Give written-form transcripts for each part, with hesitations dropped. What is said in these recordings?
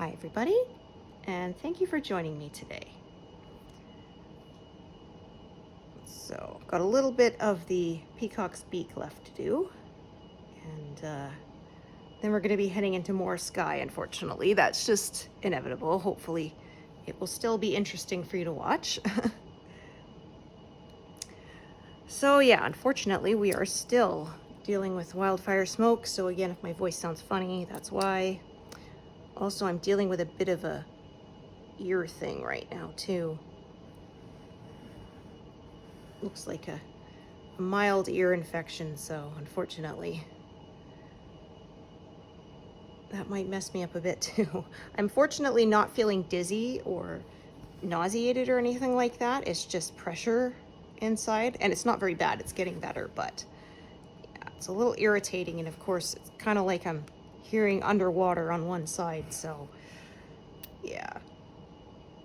Hi everybody, and thank you for joining me today. So, got a little bit of the peacock's beak left to do, and then we're going to be heading into more sky, unfortunately. That's just inevitable. Hopefully it will still be interesting for you to watch. So yeah, unfortunately we are still dealing with wildfire smoke, so again, if my voice sounds funny, that's why. Also, I'm dealing with a bit of a ear thing right now too. Looks like a mild ear infection, so unfortunately that might mess me up a bit too. I'm fortunately not feeling dizzy or nauseated or anything like that. It's just pressure inside, and it's not very bad. It's getting better, but yeah, it's a little irritating, and of course it's kind of like I'm hearing underwater on one side, so yeah.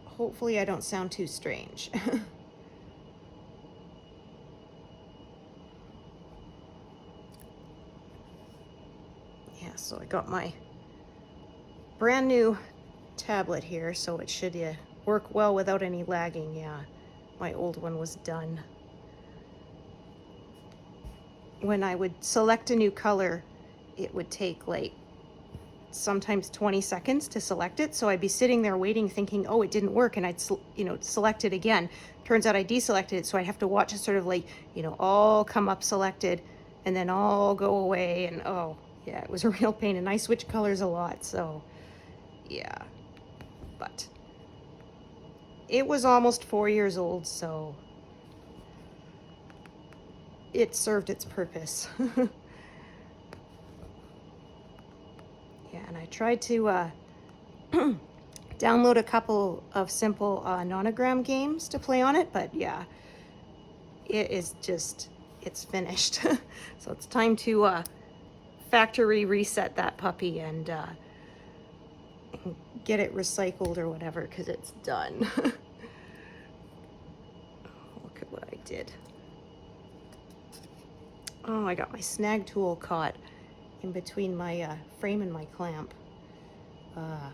Hopefully I don't sound too strange. Yeah, so I got my brand new tablet here, so it should work well without any lagging. Yeah, my old one was done. When I would select a new color, it would take like sometimes 20 seconds to select it, so I'd be sitting there waiting thinking, oh, it didn't work, and I'd select it again. Turns out I deselected it, so I'd have to watch it sort of like, all come up selected and then all go away, and oh yeah, it was a real pain. And I switch colors a lot, so yeah. But it was almost 4 years old, so it served its purpose. Yeah, and I tried to download a couple of simple nonogram games to play on it, but yeah, it's finished. So it's time to factory reset that puppy and get it recycled or whatever, because it's done. Look at what I did. Oh, I got my snag tool caught in between my frame and my clamp. I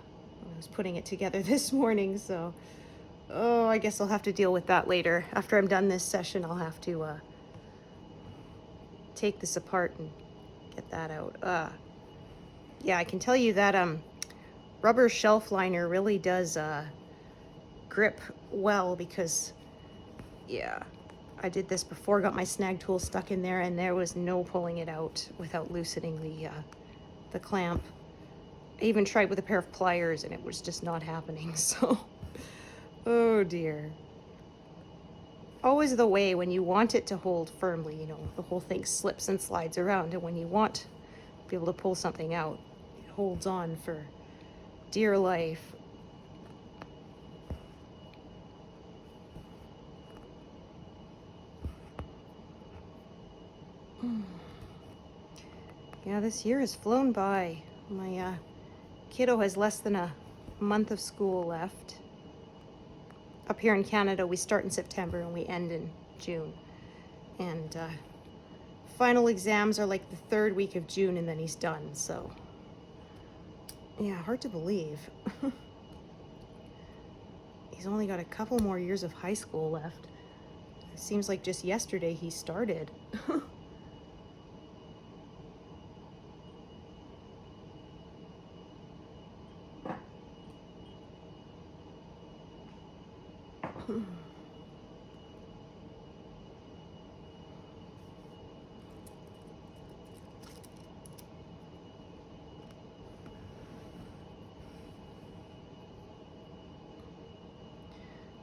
was putting it together this morning, so oh, I guess I'll have to deal with that later. After I'm done this session, I'll have to take this apart and get that out. Yeah, I can tell you that rubber shelf liner really does grip well, because yeah, I did this before, got my snag tool stuck in there, and there was no pulling it out without loosening the clamp. I even tried with a pair of pliers, and it was just not happening, so oh dear. Always the way when you want it to hold firmly, the whole thing slips and slides around, and when you want to be able to pull something out, it holds on for dear life. Yeah, this year has flown by. My kiddo has less than a month of school left. Up here in Canada, we start in September and we end in June. And final exams are like the third week of June, and then he's done, so yeah, hard to believe. He's only got a couple more years of high school left. It seems like just yesterday he started.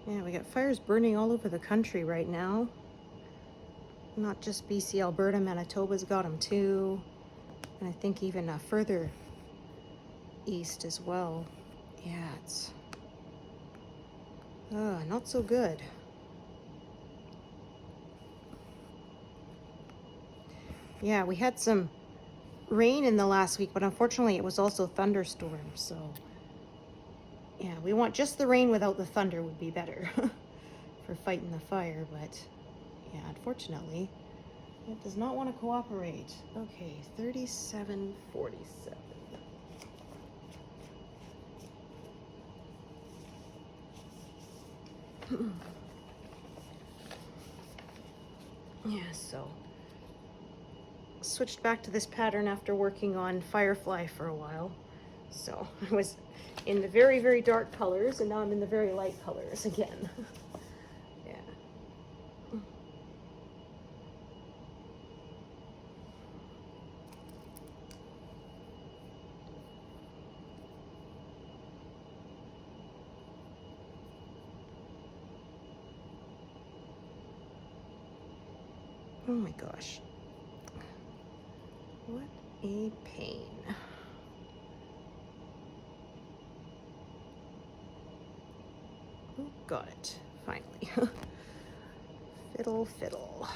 Yeah, we got fires burning all over the country right now. Not just BC, Alberta, Manitoba's got them too. And I think even further east as well. Yeah, it's not so good. Yeah, we had some rain in the last week, but unfortunately it was also thunderstorms, so yeah, we want just the rain without the thunder would be better for fighting the fire, but yeah, unfortunately it does not want to cooperate. Okay, 37:47. Yeah, so switched back to this pattern after working on Firefly for a while. So I was in the very, very dark colors, and now I'm in the very light colors again. Yeah. Oh my gosh. What a pain. Oh, got it, finally. Fiddle, fiddle.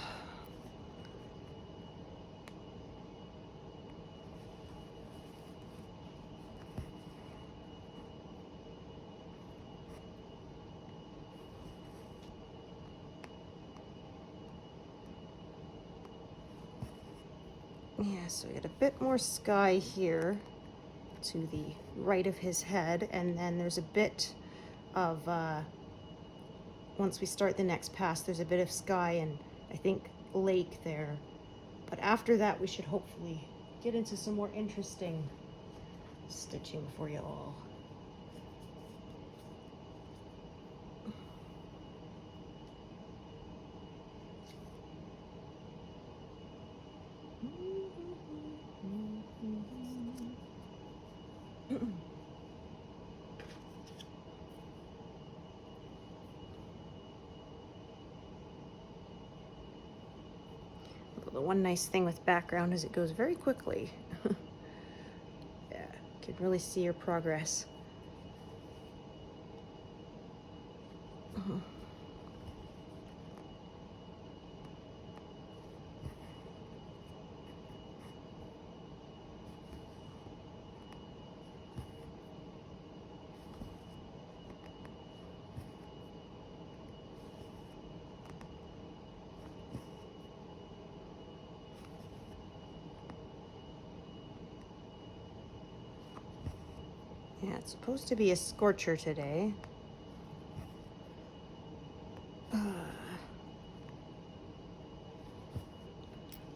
Yeah, so we got a bit more sky here to the right of his head, and then there's a bit of, once we start the next pass, there's a bit of sky and I think lake there. But after that, we should hopefully get into some more interesting stitching for you all. The one nice thing with background is it goes very quickly. Yeah, you can really see your progress. Yeah, it's supposed to be a scorcher today.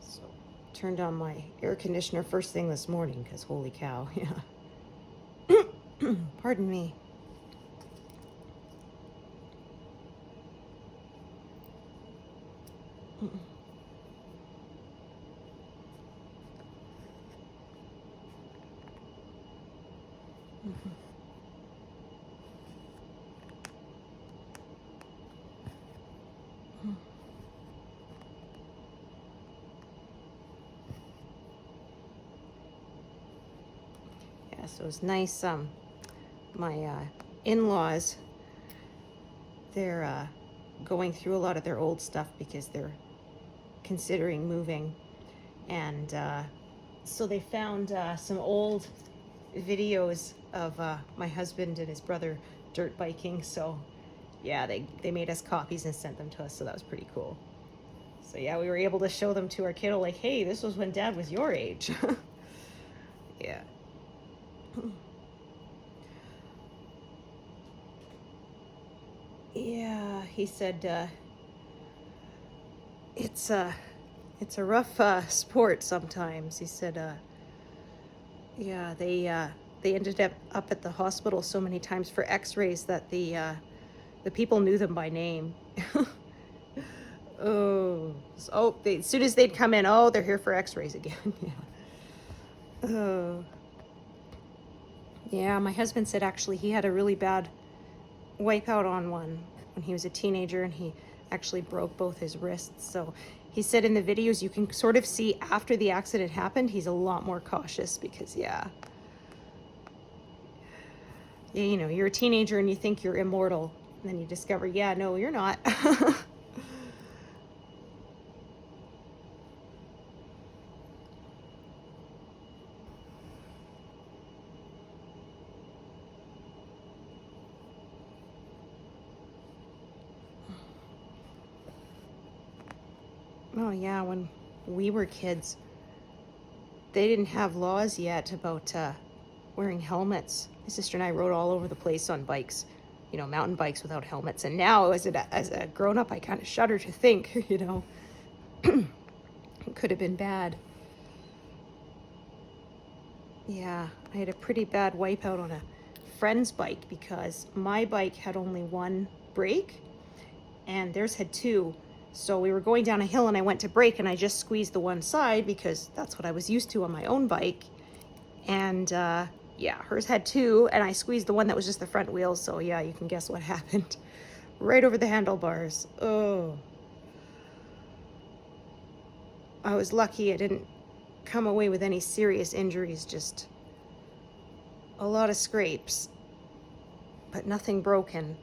So, turned on my air conditioner first thing this morning because holy cow, yeah. Pardon me. Yeah, so it's nice. My in-laws, they're going through a lot of their old stuff because they're considering moving, and so they found some old videos of my husband and his brother dirt biking. So yeah, they made us copies and sent them to us, so that was pretty cool. So yeah, we were able to show them to our kiddo, like, hey, this was when Dad was your age. Yeah. Yeah, he said it's a rough sport sometimes. He said yeah, they ended up at the hospital so many times for x-rays that the people knew them by name. Oh, as soon as they'd come in, oh, they're here for x-rays again. Yeah. Oh. Yeah, my husband said actually he had a really bad wipeout on one when he was a teenager, and he actually broke both his wrists. So he said in the videos you can sort of see after the accident happened, he's a lot more cautious because, yeah, you know, you're a teenager and you think you're immortal, and then you discover, yeah, no, you're not. Oh yeah, when we were kids, they didn't have laws yet about wearing helmets. My sister and I rode all over the place on bikes you know, mountain bikes without helmets. And now as a grown-up, I kind of shudder to think, you know, it could have been bad. Yeah, I had a pretty bad wipeout on a friend's bike because my bike had only one brake and theirs had two. So we were going down a hill and I went to brake and I just squeezed the one side because that's what I was used to on my own bike. And yeah, hers had two and I squeezed the one that was just the front wheels. So yeah, you can guess what happened. Right over the handlebars. Oh. I was lucky I didn't come away with any serious injuries, just a lot of scrapes, but nothing broken.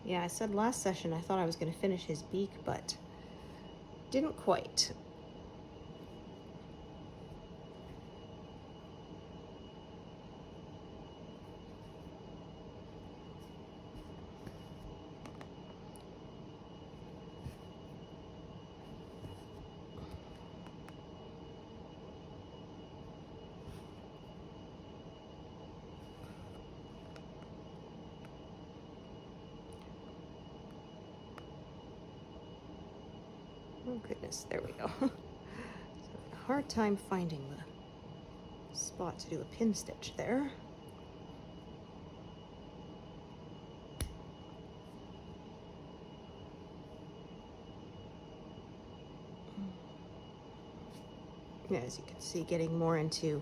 Yeah, I said last session I thought I was going to finish his beak, but didn't quite. Oh goodness, there we go. So a hard time finding the spot to do a pin stitch there. Yeah, as you can see, getting more into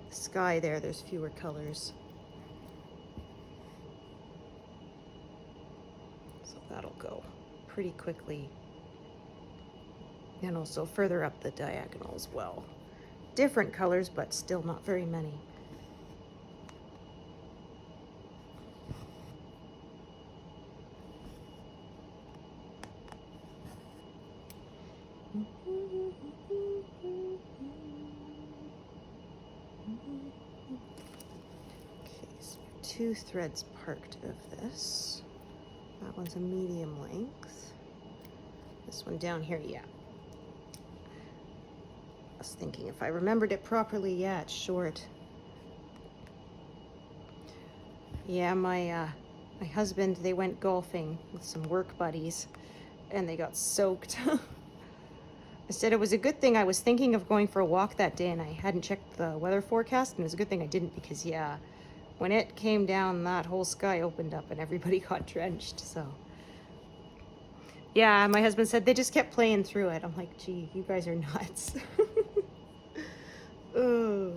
the sky there, there's fewer colors. So that'll go pretty quickly. And also further up the diagonal as well. Different colors, but still not very many. Okay, so 2 threads parked of this. That one's a medium length. This one down here, yeah. I was thinking if I remembered it properly, yeah, it's short. Yeah, my husband, they went golfing with some work buddies and they got soaked. I said it was a good thing I was thinking of going for a walk that day and I hadn't checked the weather forecast, and it was a good thing I didn't because yeah, when it came down, that whole sky opened up and everybody got drenched, so. Yeah, my husband said they just kept playing through it. I'm like, gee, you guys are nuts. Ugh.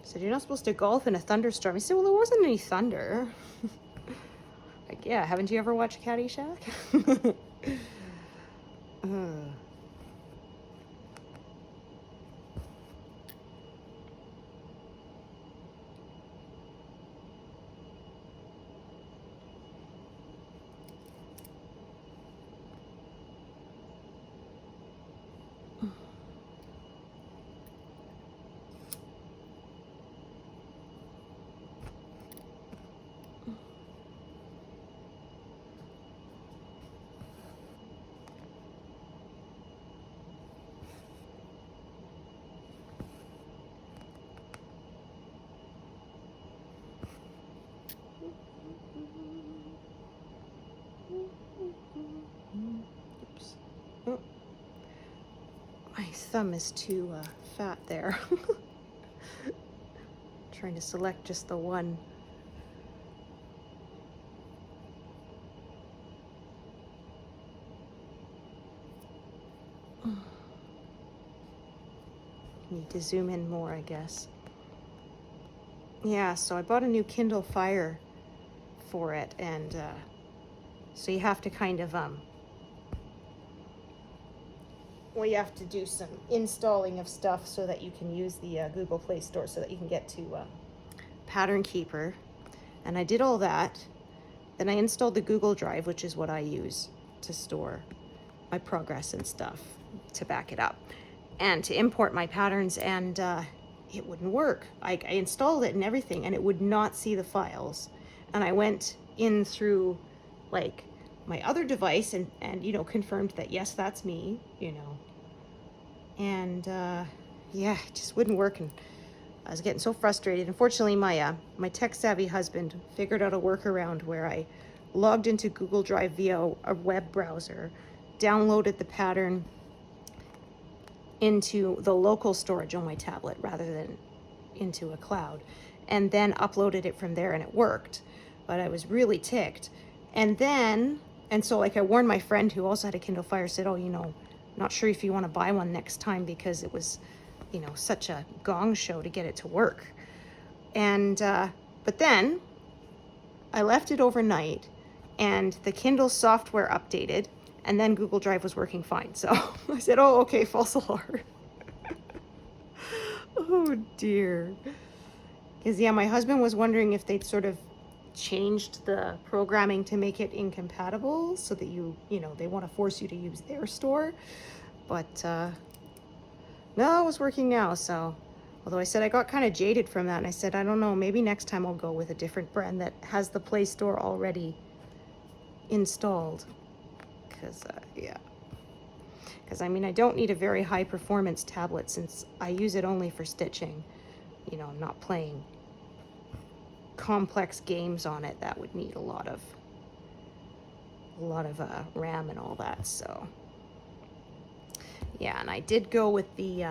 Said, you're not supposed to golf in a thunderstorm. He said, well, there wasn't any thunder. Like, yeah, haven't you ever watched Caddyshack? Oops. Oh. My thumb is too fat there. Trying to select just the one. Need to zoom in more, I guess. Yeah, so I bought a new Kindle Fire for it, and so you have to kind of well, you have to do some installing of stuff so that you can use the Google Play Store so that you can get to Pattern Keeper. And I did all that. Then I installed the Google Drive, which is what I use to store my progress and stuff, to back it up, and to import my patterns, and it wouldn't work. I installed it and everything, and it would not see the files. And I went in through like my other device and you know, confirmed that yes, that's me, you know. And yeah, it just wouldn't work, and I was getting so frustrated. Unfortunately, my my tech-savvy husband figured out a workaround where I logged into Google Drive via a web browser, downloaded the pattern into the local storage on my tablet rather than into a cloud, and then uploaded it from there, and it worked. But I was really ticked. And then, and so like I warned my friend who also had a Kindle Fire, said, oh, you know, not sure if you want to buy one next time because it was, you know, such a gong show to get it to work. And but then I left it overnight, and the Kindle software updated, and then Google Drive was working fine. So I said, oh, okay, false alarm. Oh dear. Because yeah, my husband was wondering if they'd sort of changed the programming to make it incompatible so that you know, they want to force you to use their store. But no, it was working now. So although I said I got kind of jaded from that, and I said, I don't know, maybe next time I'll go with a different brand that has the Play Store already installed. Because yeah, because I mean, I don't need a very high performance tablet since I use it only for stitching. You know, I'm not playing complex games on it that would need a lot of RAM and all that. So yeah, and I did go with the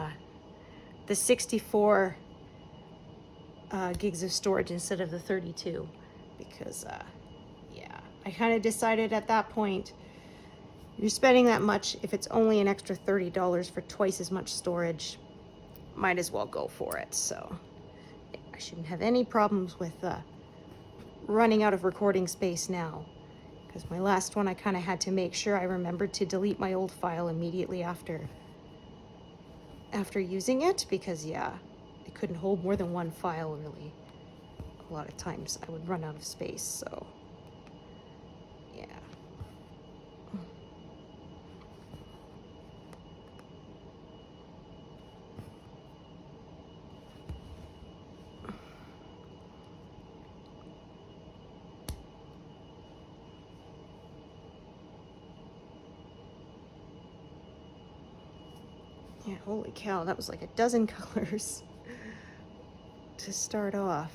64 gigs of storage instead of the 32 because yeah, I kind of decided at that point, you're spending that much, if it's only an extra $30 for twice as much storage, might as well go for it. So I shouldn't have any problems with running out of recording space now, because my last one I kind of had to make sure I remembered to delete my old file immediately after using it, because yeah, it couldn't hold more than one file really. A lot of times I would run out of space, so yeah. Yeah, holy cow, that was like a dozen colors to start off.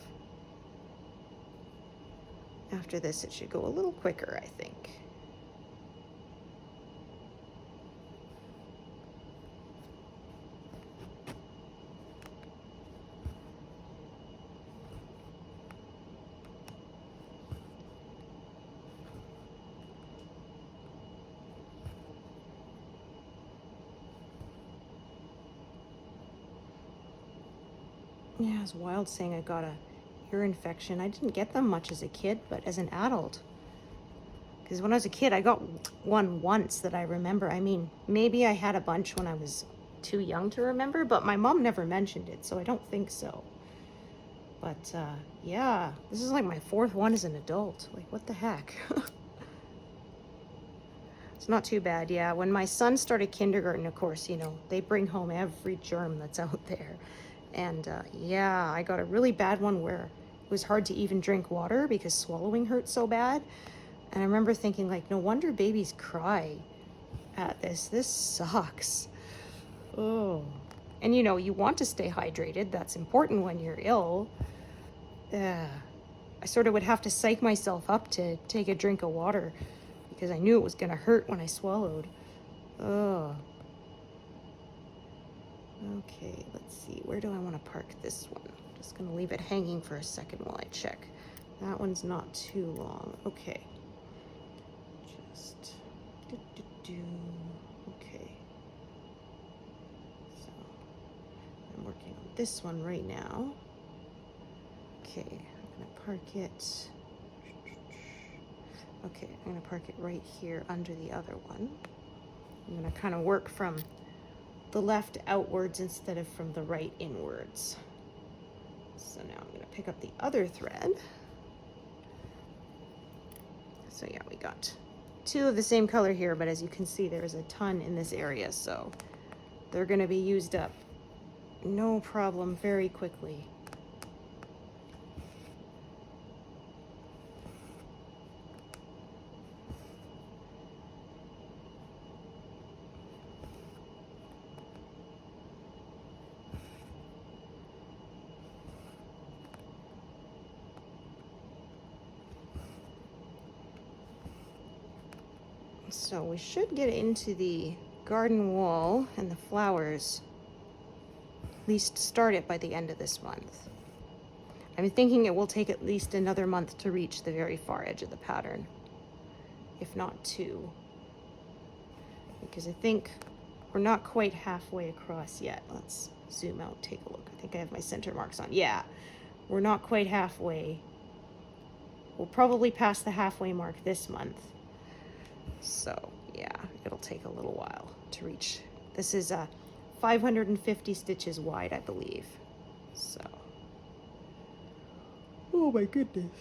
After this, it should go a little quicker, I think. Yeah, it's wild saying I got a ear infection. I didn't get them much as a kid, but as an adult. Because when I was a kid, I got one once that I remember. I mean, maybe I had a bunch when I was too young to remember, but my mom never mentioned it, so I don't think so. But yeah, this is like my fourth one as an adult. Like, what the heck? It's not too bad, yeah. When my son started kindergarten, of course, you know, they bring home every germ that's out there. And yeah, I got a really bad one where it was hard to even drink water because swallowing hurt so bad. And I remember thinking, like, no wonder babies cry at this. This sucks. Oh. And you know, you want to stay hydrated. That's important when you're ill. I sort of would have to psych myself up to take a drink of water because I knew it was going to hurt when I swallowed. Oh. Okay, let's see. Where do I want to park this one? Just going to leave it hanging for a second while I check. That one's not too long. Okay. Just okay. So I'm working on this one right now. Okay, I'm going to park it. Okay, I'm going to park it right here under the other one. I'm going to kind of work from the left outwards instead of from the right inwards. So now I'm going to pick up the other thread. So yeah, we got two of the same color here, but as you can see, there's a ton in this area, so they're going to be used up no problem very quickly. So we should get into the garden wall and the flowers, at least start it by the end of this month. I'm thinking it will take at least another month to reach the very far edge of the pattern, if not two, because I think we're not quite halfway across yet. Let's zoom out, take a look. I think I have my center marks on. Yeah, we're not quite halfway. We'll probably pass the halfway mark this month. So yeah, it'll take a little while to reach. This is 550 stitches wide, I believe. So, oh my goodness,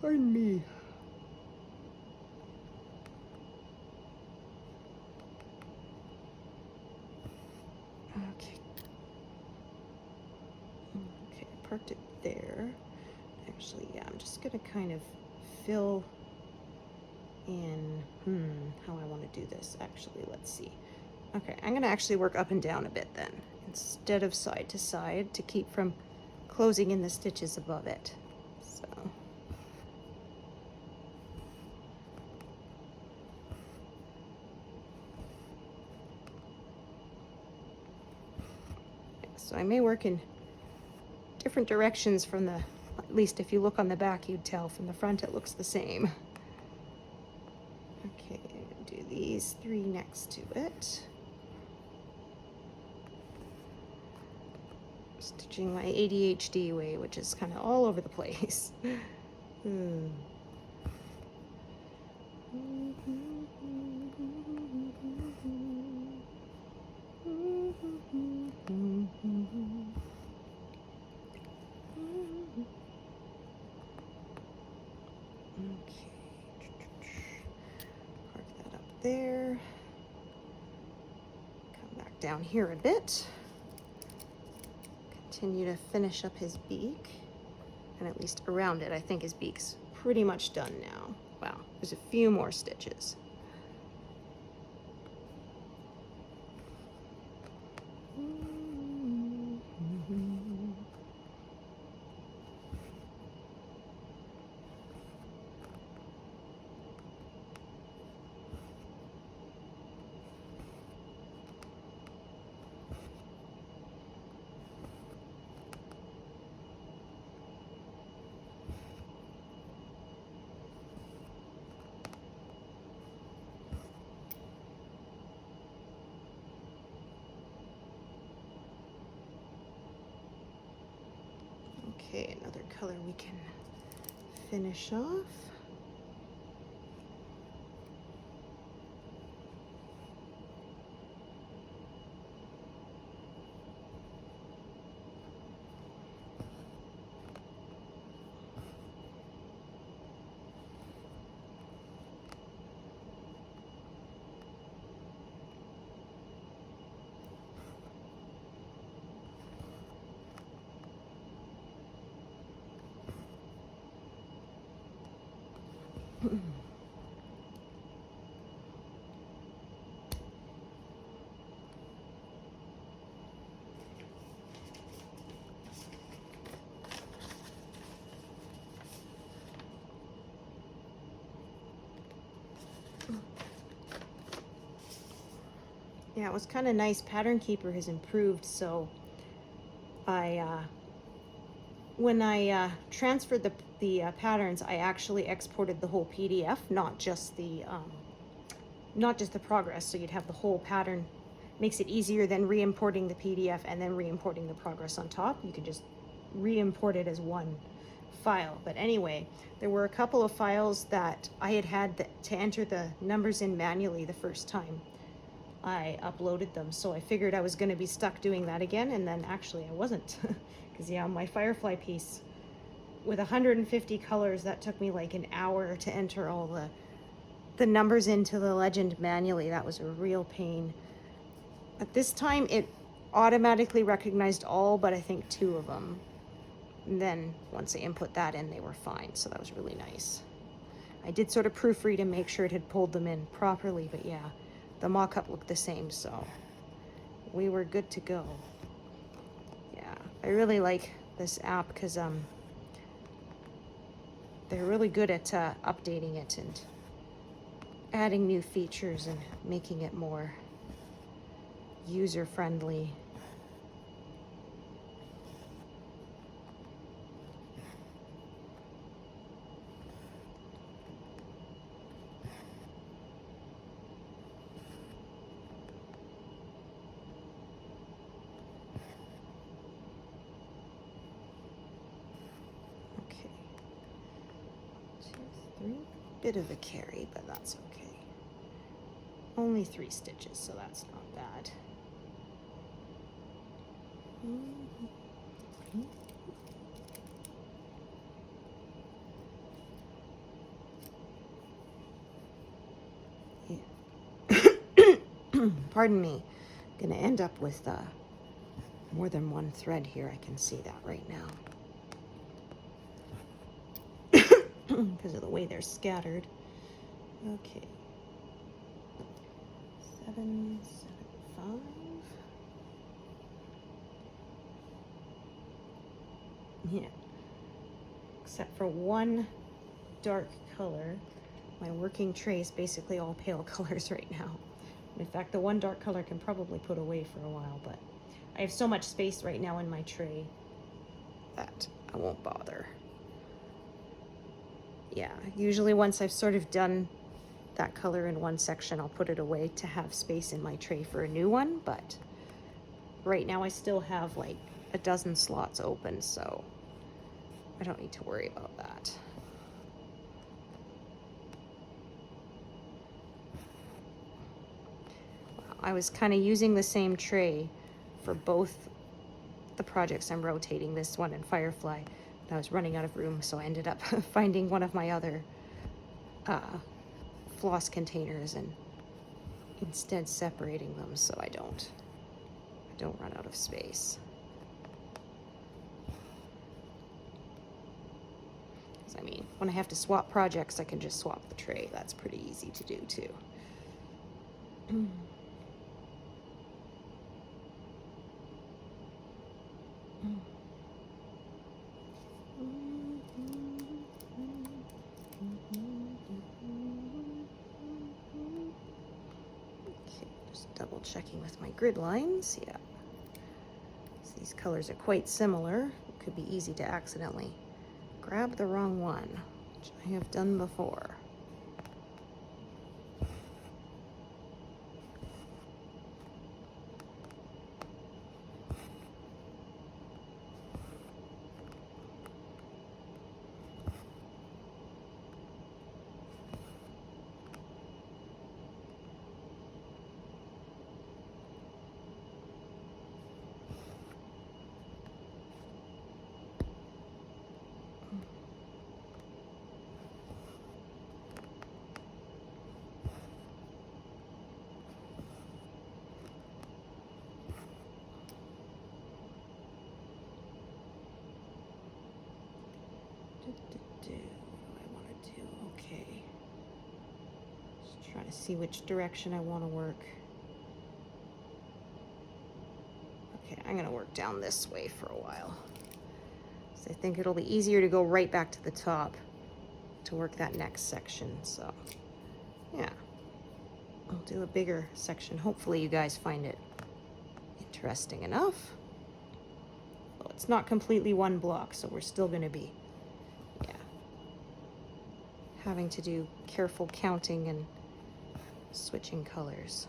pardon me. Okay, I parked it there. Actually, yeah, I'm just gonna kind of fill in how I want to do this. Actually, let's see. Okay, I'm going to actually work up and down a bit then, instead of side to side, to keep from closing in the stitches above it. So so I may work in different directions from the, at least if you look on the back, you'd tell. From the front it looks the same. Okay, I'm going to do these three next to it. Stitching my ADHD way, which is kind of all over the place. There. Come back down here a bit. Continue to finish up his beak, and at least around it, I think his beak's pretty much done now. Wow, there's a few more stitches. Okay, another color we can finish off. Yeah, it was kind of nice. Pattern Keeper has improved, so when I transferred the patterns, I actually exported the whole PDF, not just the progress. So you'd have the whole pattern. Makes it easier than re-importing the PDF and then re-importing the progress on top. You can just re-import it as one file. But anyway, there were a couple of files that I had to enter the numbers in manually the first time. I uploaded them. So I figured I was going to be stuck doing that again, and then actually I wasn't. Because yeah, my firefly piece with 150 colors, that took me like an hour to enter all the numbers into the legend manually. That was a real pain. At this time, it automatically recognized all but I think 2 of them. And then once I input that in, they were fine. So that was really nice. I did sort of proofread and make sure it had pulled them in properly, but yeah, the mock-up looked the same, so we were good to go. Yeah, I really like this app because they're really good at updating it and adding new features and making it more user-friendly. Okay. 2, 3. Bit of a carry, but that's okay. Only 3 stitches, so that's not bad. Yeah. Pardon me. I'm gonna end up with more than one thread here. I can see that right now. Because of the way they're scattered. Okay. 7, 7, 5. Yeah. Except for one dark color. My working tray is basically all pale colors right now. In fact, the one dark color I can probably put away for a while, but I have so much space right now in my tray that I won't bother. Yeah, usually once I've sort of done that color in one section, I'll put it away to have space in my tray for a new one, but right now I still have like a dozen slots open, so I don't need to worry about that. I was kind of using the same tray for both the projects I'm rotating, this one and Firefly. I was running out of room, so I ended up finding one of my other floss containers and instead separating them so I don't run out of space. I mean, when I have to swap projects, I can just swap the tray. That's pretty easy to do too. Okay, just double checking with my grid lines. Yeah. So these colors are quite similar. It could be easy to accidentally grab the wrong one, which I have done before. What do I want to do? Okay. Just trying to see which direction I want to work. Okay, I'm going to work down this way for a while. So I think it'll be easier to go right back to the top to work that next section. So, yeah. I'll do a bigger section. Hopefully you guys find it interesting enough. Well, it's not completely one block, so we're still going to be having to do careful counting and switching colors.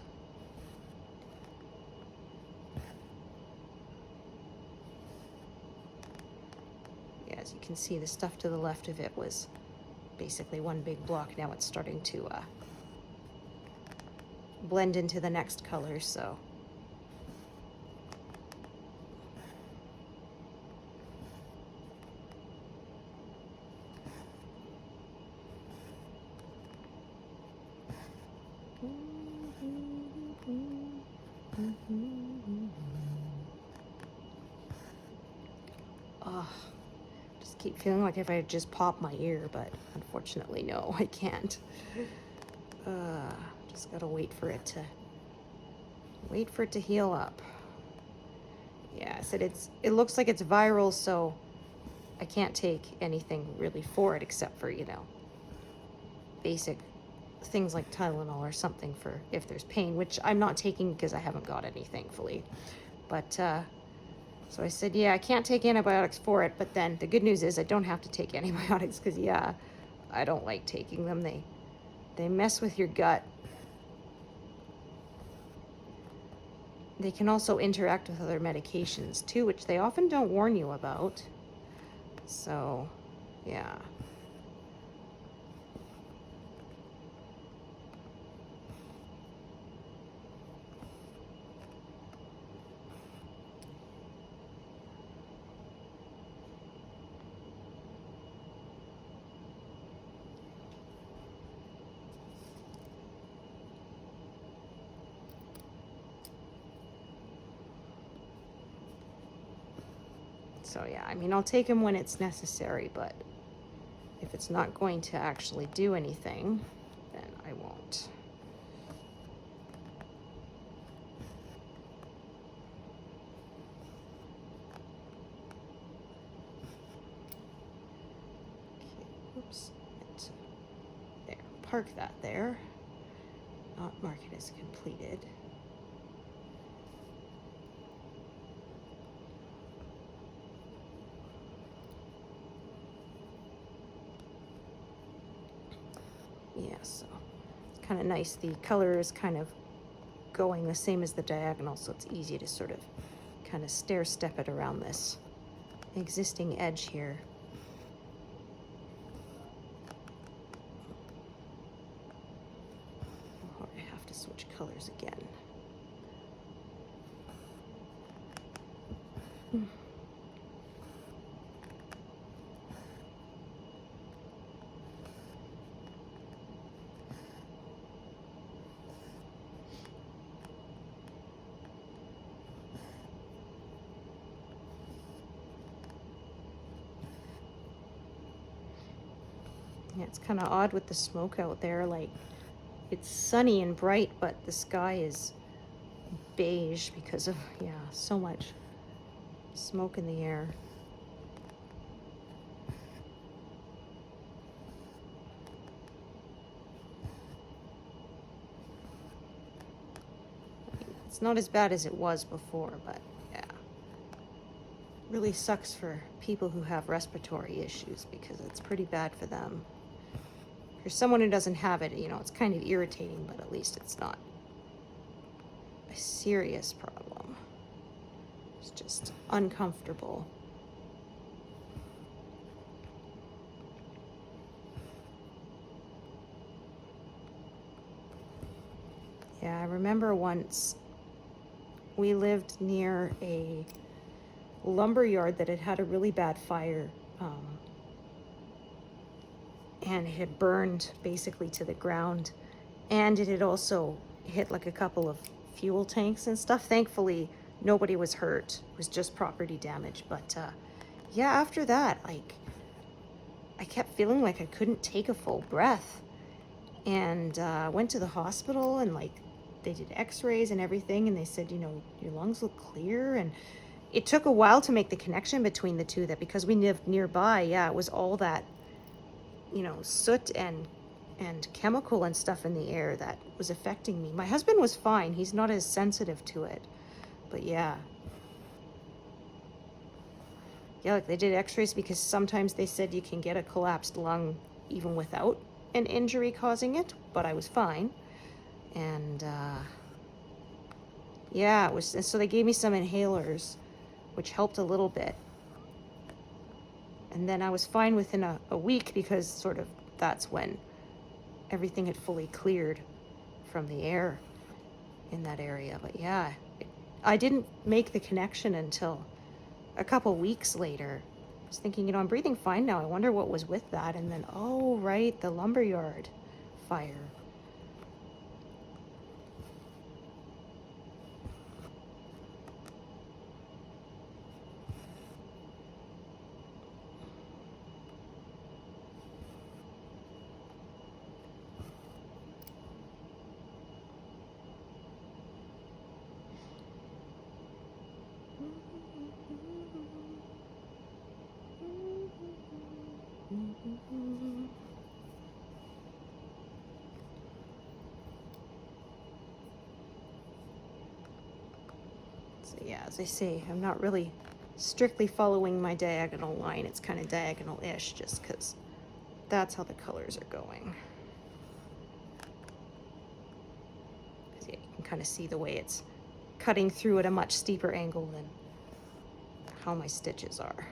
Yeah, as you can see, the stuff to the left of it was basically one big block. Now it's starting to blend into the next color, so. Oh, just keep feeling like if I had just popped my ear, but unfortunately, no, I can't. Just gotta wait for it to heal up. Yeah, I said it looks like it's viral, so I can't take anything really for it except for, you know, basic things like Tylenol or something for if there's pain, which I'm not taking because I haven't got any, thankfully. But so I said, yeah, I can't take antibiotics for it, but then the good news is I don't have to take antibiotics because, yeah, I don't like taking them. They mess with your gut. They can also interact with other medications too, which they often don't warn you about. So, yeah. So yeah, I mean, I'll take them when it's necessary, but if it's not going to actually do anything, then I won't. Okay, oops. There, park that there. Not mark it as completed. Yeah, so it's kind of nice. The color is kind of going the same as the diagonal, so it's easy to sort of kind of stair step it around this existing edge here. Or I have to switch colors again. Yeah, it's kind of odd with the smoke out there. Like, it's sunny and bright, but the sky is beige because of, yeah, so much smoke in the air. It's not as bad as it was before, but yeah. Really sucks for people who have respiratory issues because it's pretty bad for them. For someone who doesn't have it, you know, it's kind of irritating, but at least it's not a serious problem. It's just uncomfortable. Yeah, I remember once we lived near a lumber yard that had had a really bad fire, and it had burned basically to the ground, and it had also hit like a couple of fuel tanks and stuff. Thankfully, nobody was hurt. It was just property damage. But yeah, after that, like, I kept feeling like I couldn't take a full breath, and went to the hospital, and like they did x-rays and everything, and they said, you know, your lungs look clear. And it took a while to make the connection between the two, that because we lived nearby, yeah, it was all that, you know, soot and chemical and stuff in the air that was affecting me. My husband was fine. He's not as sensitive to it. But yeah. Yeah, like they did x-rays because sometimes they said you can get a collapsed lung even without an injury causing it, but I was fine. And yeah, it was, so they gave me some inhalers, which helped a little bit. And then I was fine within a week because sort of that's when everything had fully cleared from the air. in that area. But yeah, I didn't make the connection until a couple weeks later. I was thinking, you know, I'm breathing fine now. I wonder what was with that. And then, oh, right, the lumberyard fire. So yeah, as I say, I'm not really strictly following my diagonal line. It's kind of diagonal-ish just because that's how the colors are going. Because yeah, you can kind of see the way it's cutting through at a much steeper angle than how my stitches are.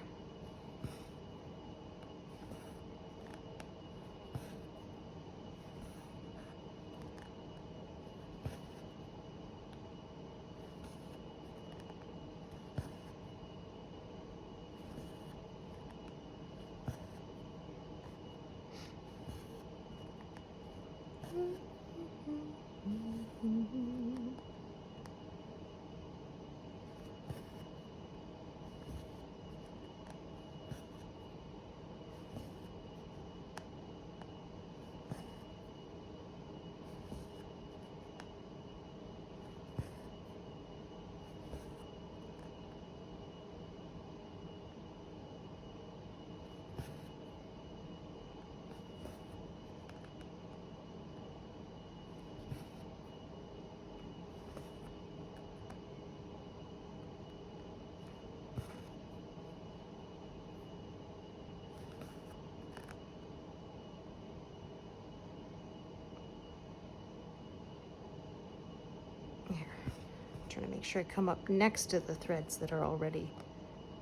Trying to make sure I come up next to the threads that are already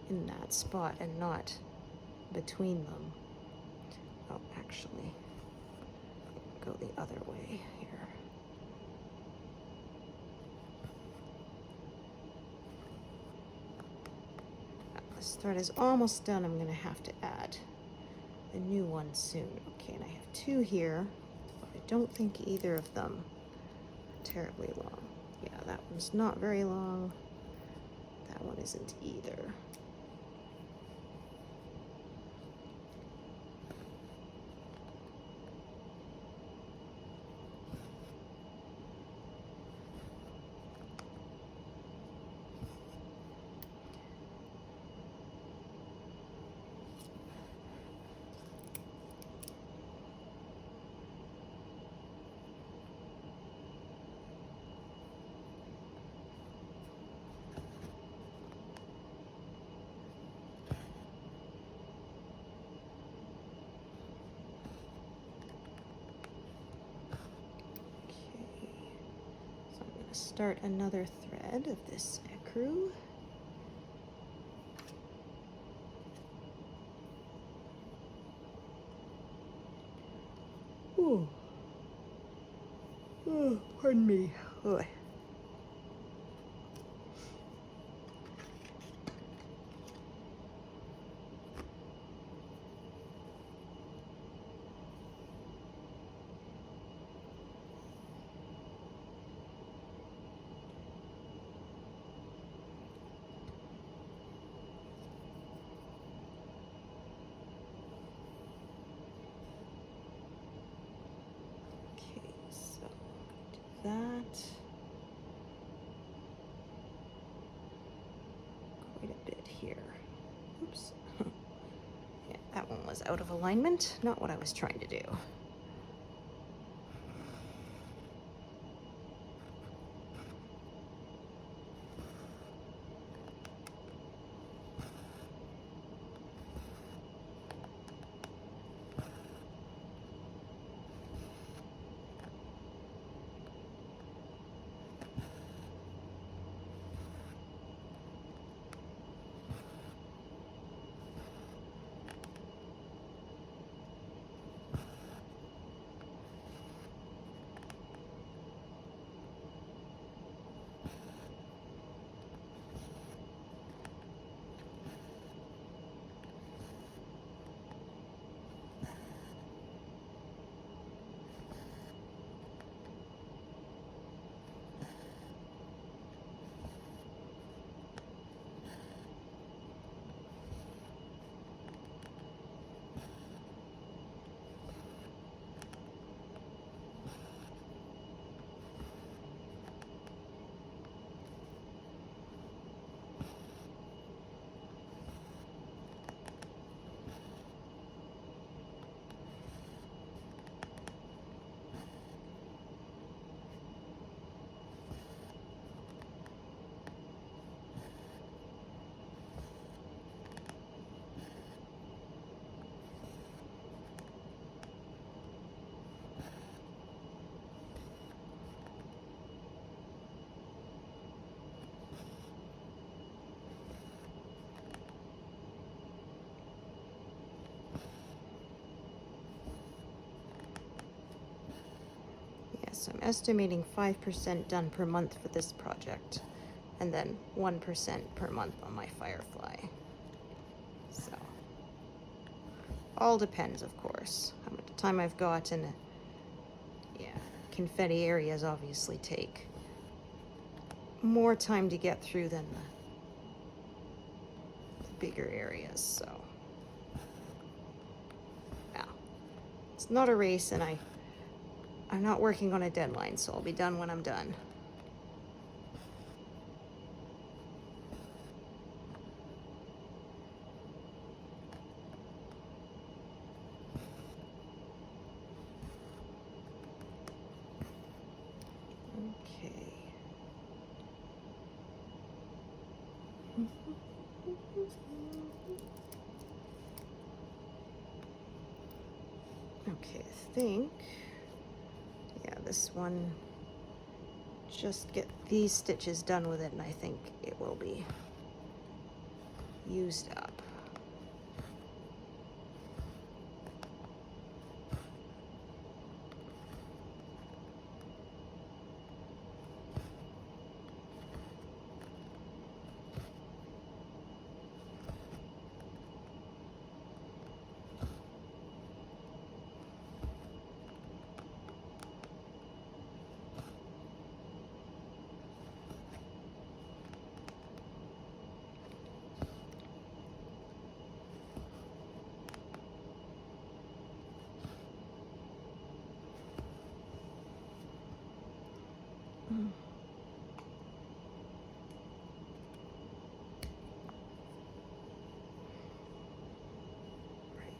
in that spot and not between them. Oh, actually, go the other way here. This thread is almost done. I'm going to have to add a new one soon. Okay, and I have two here, but I don't think either of them are terribly long. Yeah, that one's not very long. That one isn't either. Start another thread of this ecru. Ooh. Oh, pardon me. Ugh. That quite a bit here. Oops. Yeah, that one was out of alignment, not what I was trying to do. So I'm estimating 5% done per month for this project, and then 1% per month on my firefly. So, all depends, of course, how much time I've got, and yeah, confetti areas obviously take more time to get through than the bigger areas, so. Yeah, it's not a race, and I'm not working on a deadline, so I'll be done when I'm done. Okay. Okay, I think, yeah, this one, just get these stitches done with it, and I think it will be used up.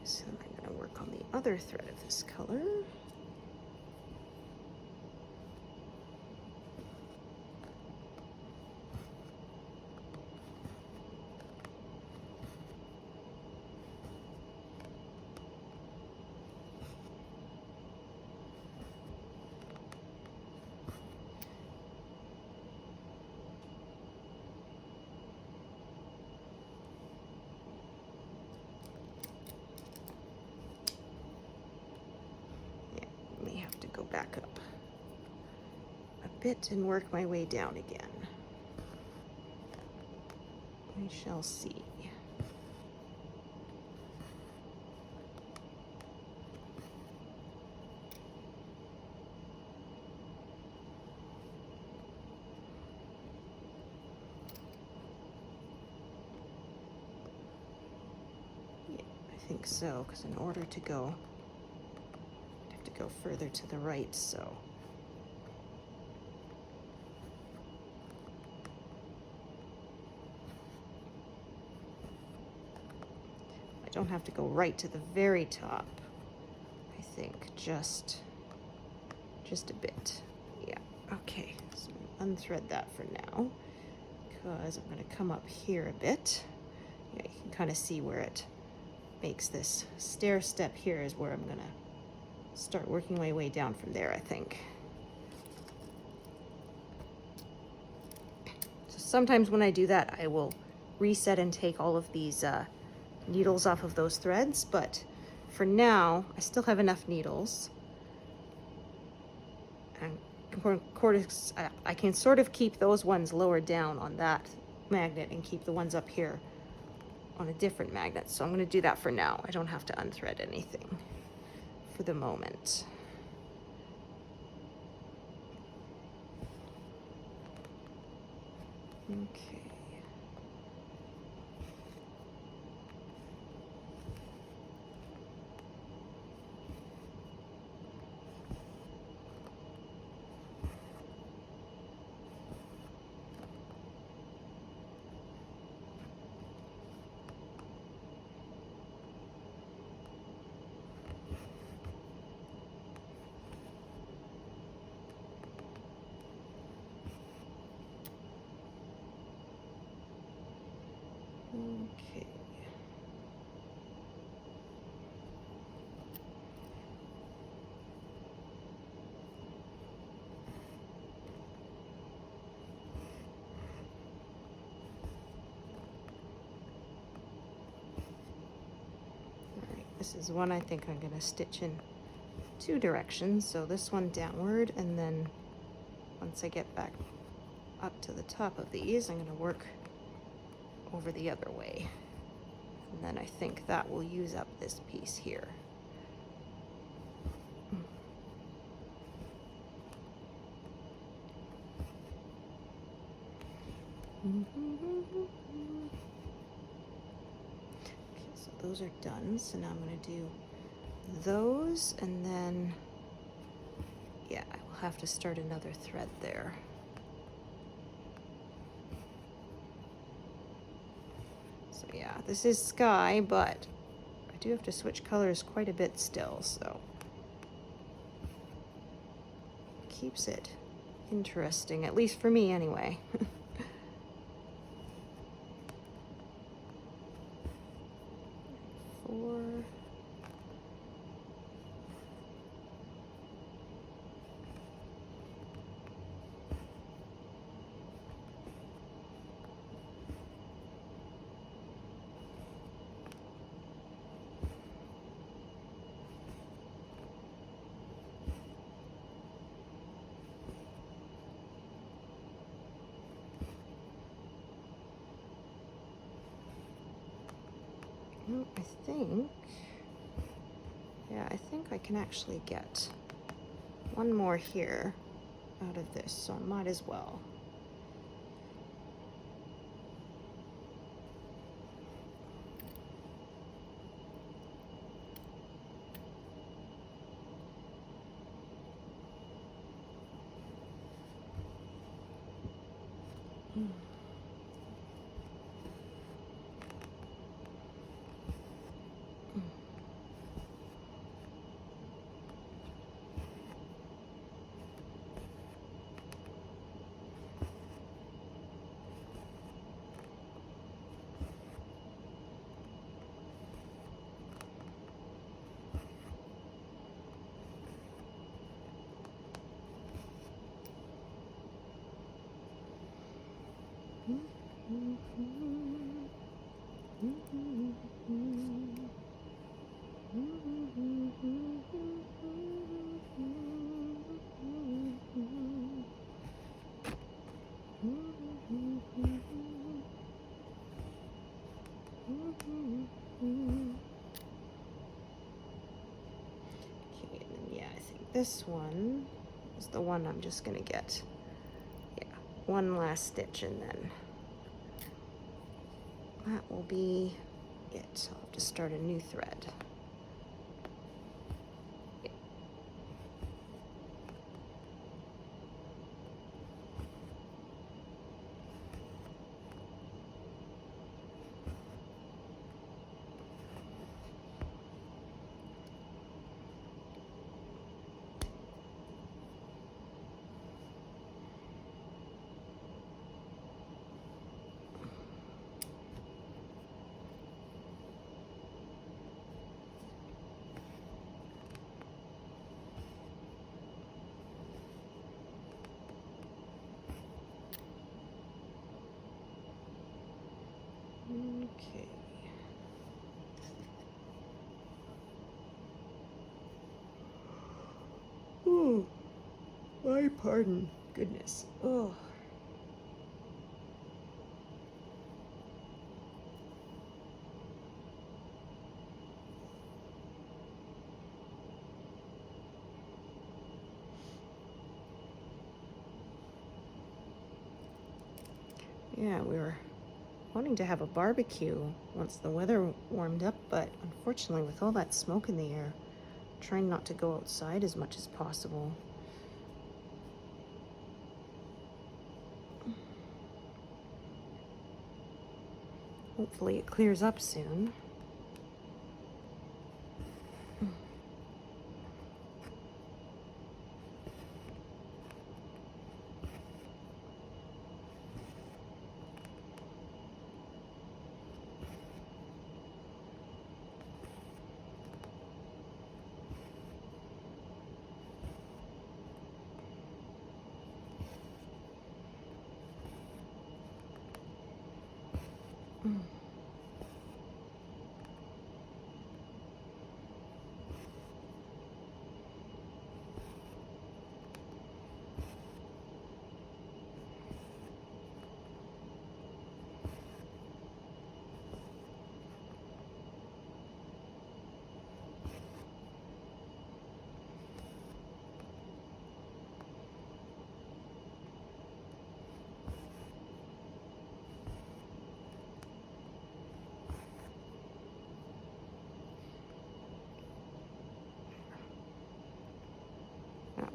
So I'm going to work on the other thread of this color. Go back up a bit and work my way down again. We shall see. Yeah, I think so, because in order to go, go further to the right, so I don't have to go right to the very top. I think just a bit. Yeah, okay, so unthread that for now, because I'm going to come up here a bit. Yeah, you can kind of see where it makes this stair step. Here is where I'm going to start working my way down from there, I think. So sometimes when I do that, I will reset and take all of these needles off of those threads, but for now, I still have enough needles. And I can sort of keep those ones lower down on that magnet and keep the ones up here on a different magnet. So I'm going to do that for now. I don't have to unthread anything for the moment. Okay. Okay. All right, this is one I think I'm going to stitch in two directions, so this one downward, and then once I get back up to the top of these, I'm going to work over the other way. And then I think that will use up this piece here. Okay, so those are done. So now I'm going to do those, and then, yeah, I will have to start another thread there. So yeah, this is sky, but I do have to switch colors quite a bit still, so keeps it interesting, at least for me anyway. Four. Well, I think I can actually get one more here out of this, so I might as well. This one is the one I'm just gonna get, yeah, one last stitch, and then that will be it. I'll have to start a new thread. Yeah. Okay. Oh, my pardon. Goodness. Oh. Yeah, we were wanting to have a barbecue once the weather warmed up, but unfortunately with all that smoke in the air, trying not to go outside as much as possible. Hopefully it clears up soon.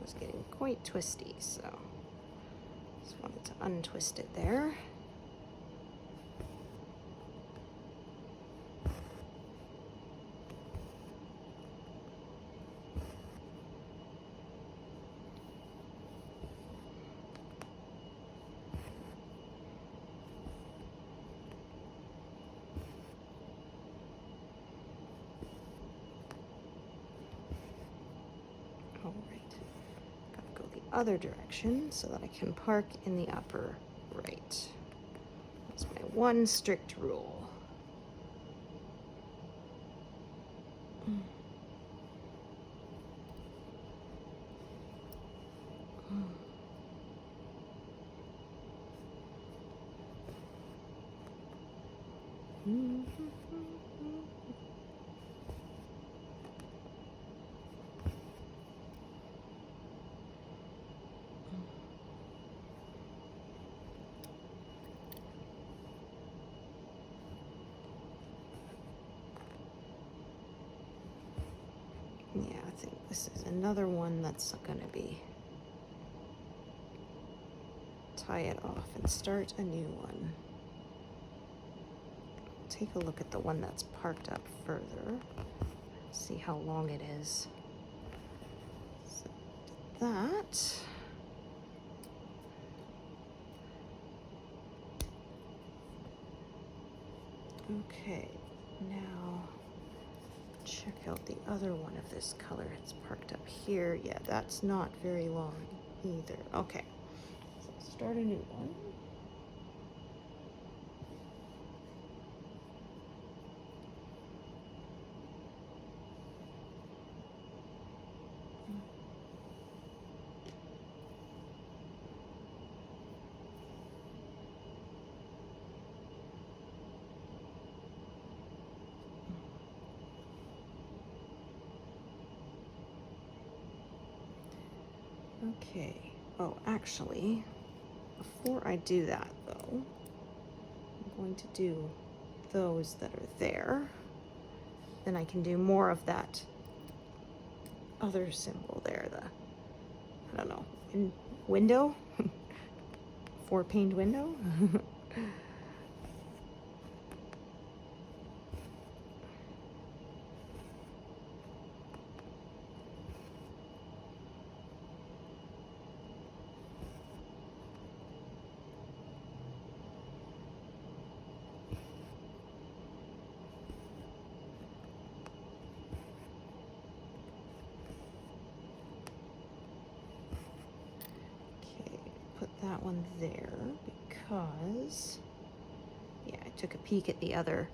was getting quite twisty, so just wanted to untwist it there. All right, gotta go the other direction so that I can park in the upper right. That's my one strict rule. Yeah, I think this is another one that's gonna be tie it off and start a new one. Take a look at the one that's parked up further, see how long it is. So that. Okay, now check out the other one of this color. It's parked up here. Yeah, that's not very long either. Okay, so start a new one. Okay, oh, actually, before I do that though, I'm going to do those that are there. Then I can do more of that other symbol there, the, I don't know, window? 4-paned window? That one there because, yeah, I took a peek at the other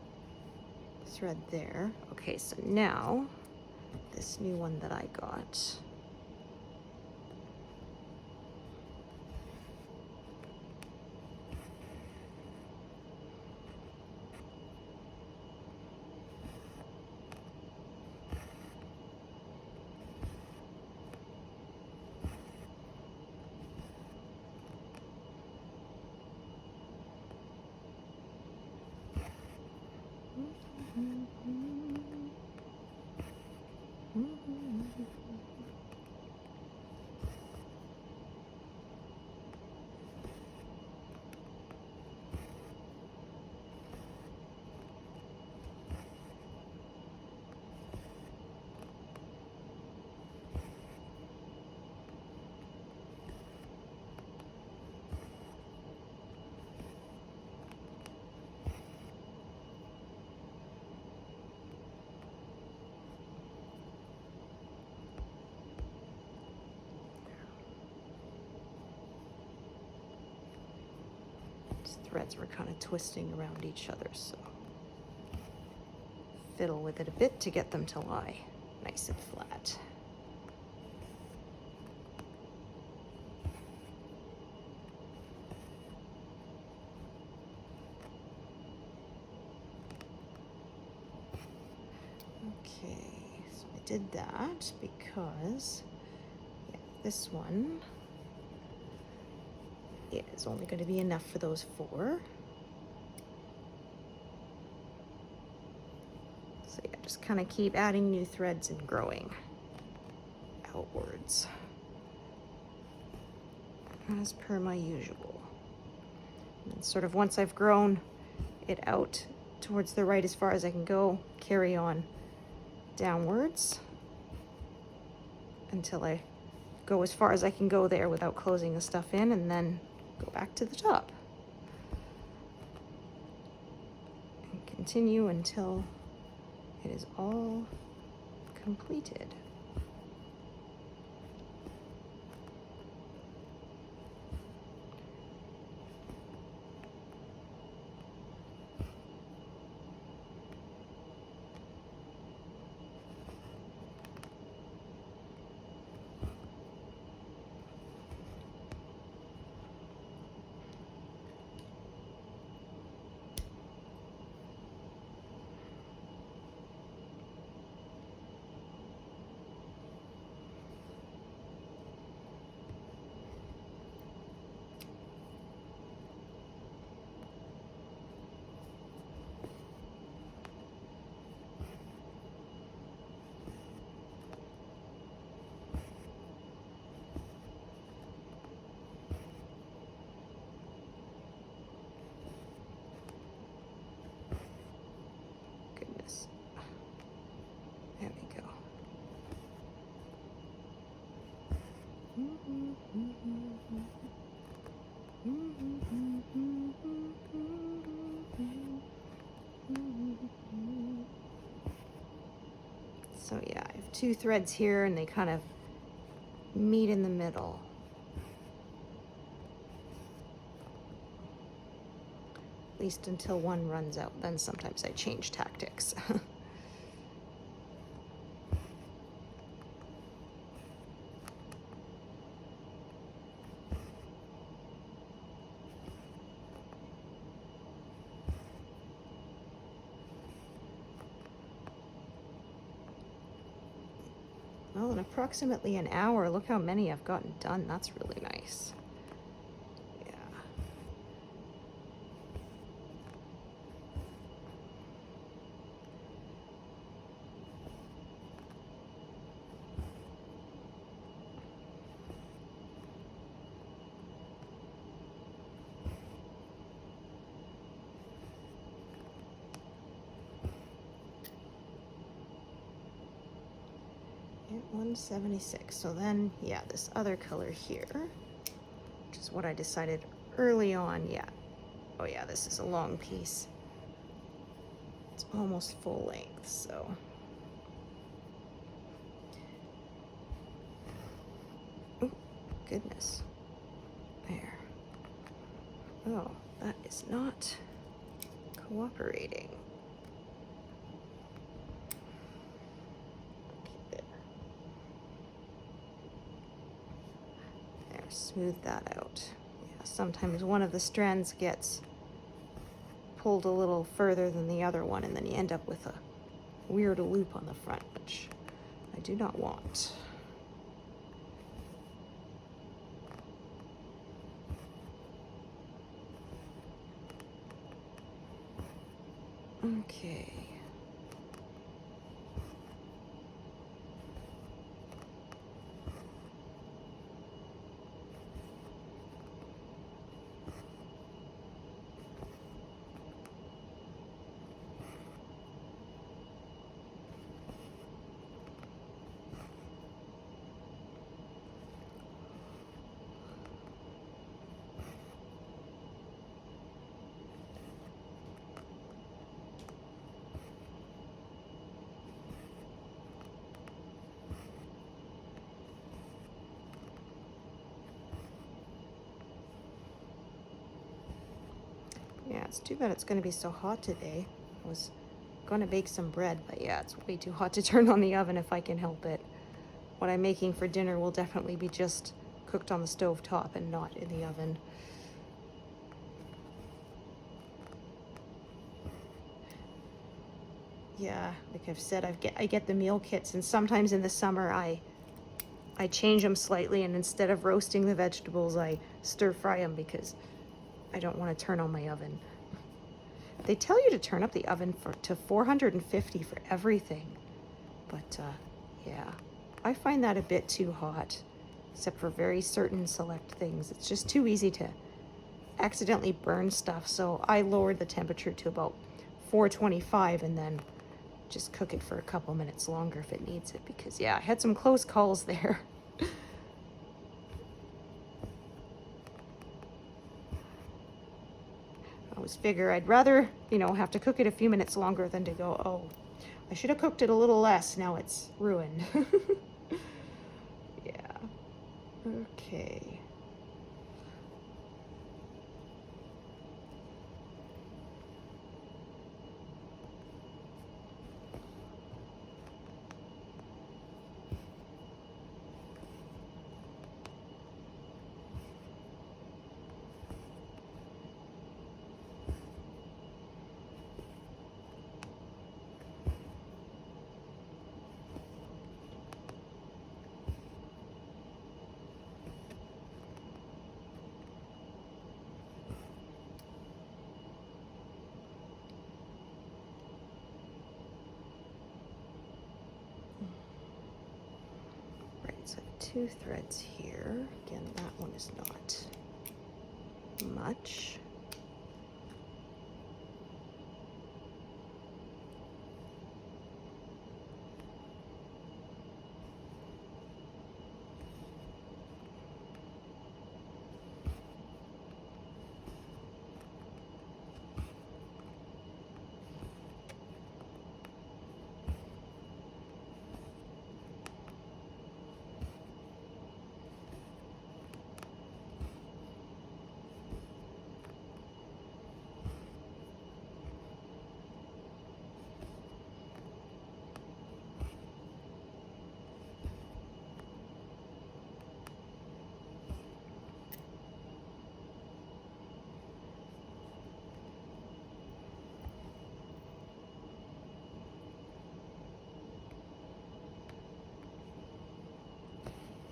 thread there. Okay, so now this new one that I got. Threads were kind of twisting around each other, so fiddle with it a bit to get them to lie nice and flat. Okay, so I did that because, yeah, this one is only going to be enough for those 4. So yeah, just kind of keep adding new threads and growing outwards. as per my usual. And sort of once I've grown it out towards the right as far as I can go, carry on downwards until I go as far as I can go there without closing the stuff in, and then go back to the top. And continue until it is all completed. There we go. So yeah, I have two threads here and they kind of meet in the middle. At least until one runs out, then sometimes I change tactics. Well, in approximately an hour, look how many I've gotten done. That's really nice. Yeah. At 176. So then, yeah, this other color here, which is what I decided early on. Yeah. Oh yeah, this is a long piece. It's almost full length, so. Oh, goodness. There. Oh, that is not cooperating. Smooth that out. Yeah, sometimes one of the strands gets pulled a little further than the other one, and then you end up with a weird loop on the front, which I do not want. Okay. Yeah, it's too bad it's going to be so hot today. I was going to bake some bread, but yeah, it's way too hot to turn on the oven if I can help it. What I'm making for dinner will definitely be just cooked on the stove top and not in the oven. Yeah, like I've said, I get the meal kits, and sometimes in the summer I change them slightly, and instead of roasting the vegetables, I stir fry them because I don't want to turn on my oven. They tell you to turn up the oven to 450 for everything, but yeah, I find that a bit too hot. except for very certain select things. It's just too easy to accidentally burn stuff, so I lowered the temperature to about 425 and then just cook it for a couple minutes longer if it needs it, because yeah, I had some close calls there. I always figure I'd rather, you know, have to cook it a few minutes longer than to go, oh, I should have cooked it a little less, now it's ruined. Yeah. Okay. So I have 2 threads here. Again, that one is not much.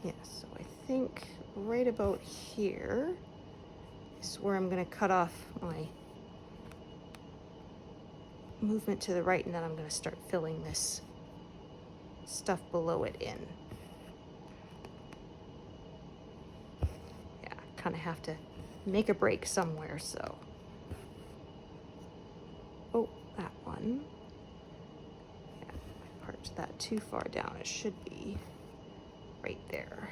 Yeah, so I think right about here is where I'm going to cut off my movement to the right, and then I'm going to start filling this stuff below it in. Yeah, kind of have to make a break somewhere, so. Oh, that one. Yeah, I parked that too far down. It should be right there.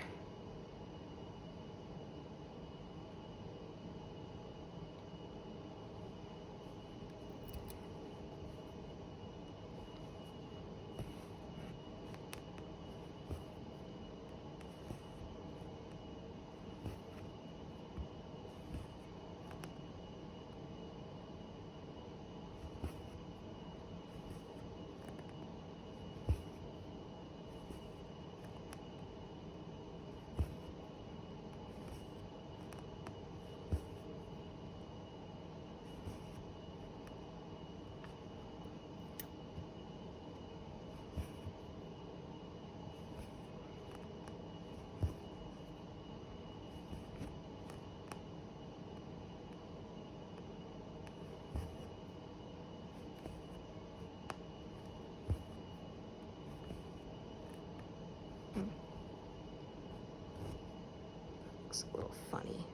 Looks a little funny.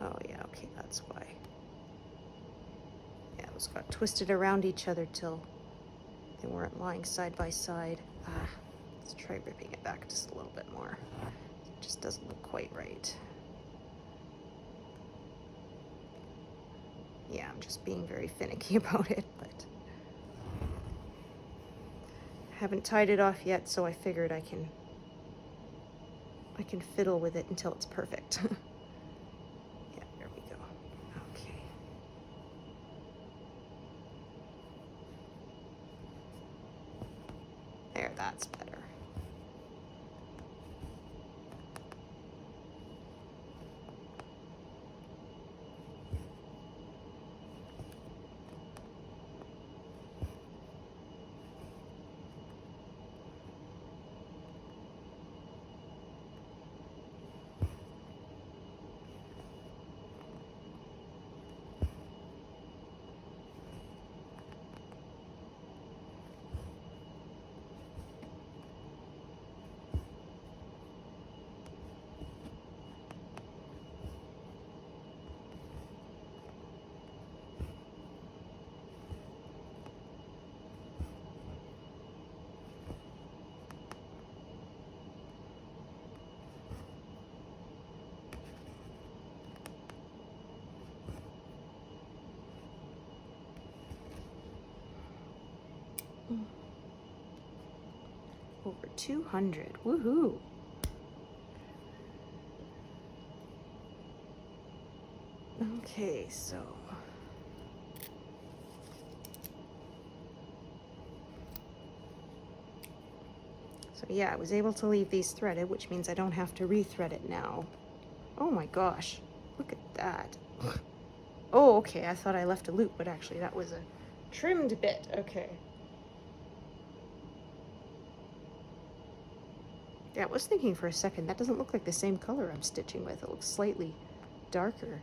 Yeah. Oh yeah, okay, that's why. Yeah, those got twisted around each other till they weren't lying side by side. Let's try ripping it back just a little bit more. It just doesn't look quite right. Yeah, I'm just being very finicky about it, but I haven't tied it off yet, so I figured I can fiddle with it until it's perfect. Yeah, there we go. Okay. There, that's better. 200. Woohoo! Okay, so yeah, I was able to leave these threaded, which means I don't have to rethread it now. Oh my gosh, look at that. Oh, okay, I thought I left a loop, but actually that was a trimmed bit. Okay. Yeah, I was thinking for a second, that doesn't look like the same color I'm stitching with. It looks slightly darker.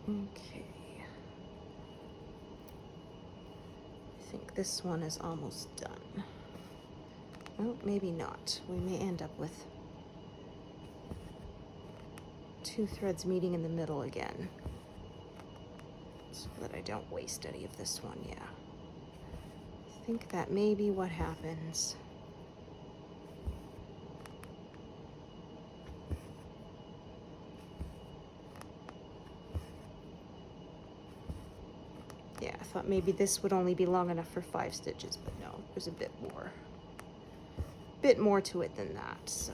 Okay. I think this one is almost done. Oh, maybe not. We may end up with 2 threads meeting in the middle again, so that I don't waste any of this one. Yeah, I think that may be what happens. Yeah, I thought maybe this would only be long enough for 5 stitches, but no, there's a bit more to it than that, so.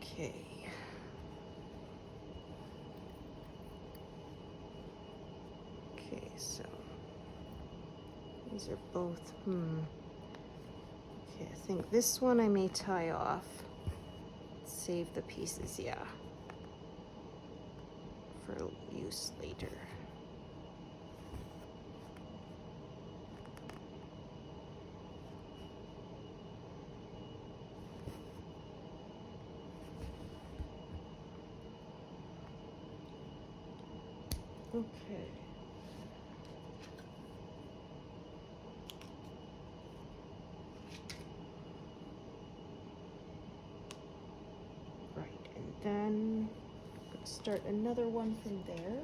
Okay. Okay, so these are both, Okay, I think this one I may tie off. Save the pieces, yeah, for use later. Okay. Right, and then I'm gonna start another one from there.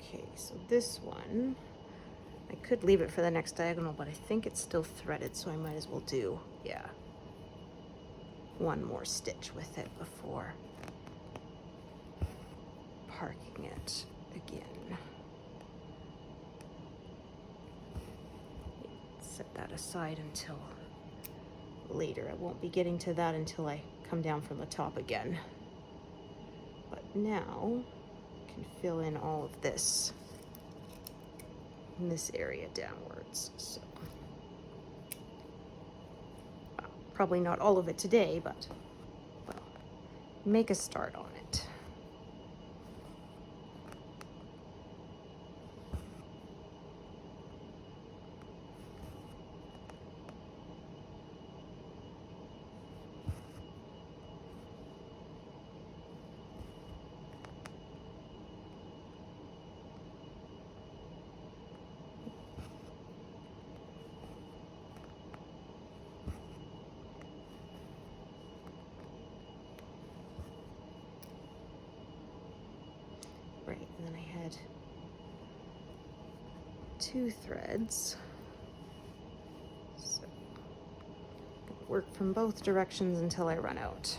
Okay, so this one, I could leave it for the next diagonal, but I think it's still threaded, so I might as well do, yeah, one more stitch with it before parking it again. Set that aside until later. I won't be getting to that until I come down from the top again. But now I can fill in all of this in this area downwards. So well, probably not all of it today, but well, make a start on it. thread, 2 threads. So work from both directions until I run out.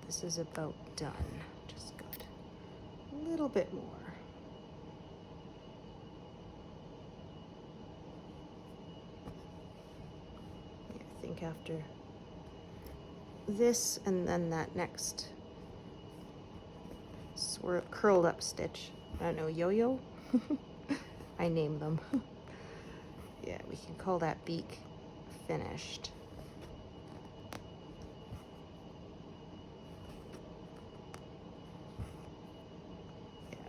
This is about done. Just got a little bit more. Yeah, I think after this and then that next curled up stitch, I don't know, yo-yo? I name them. Yeah, we can call that beak finished.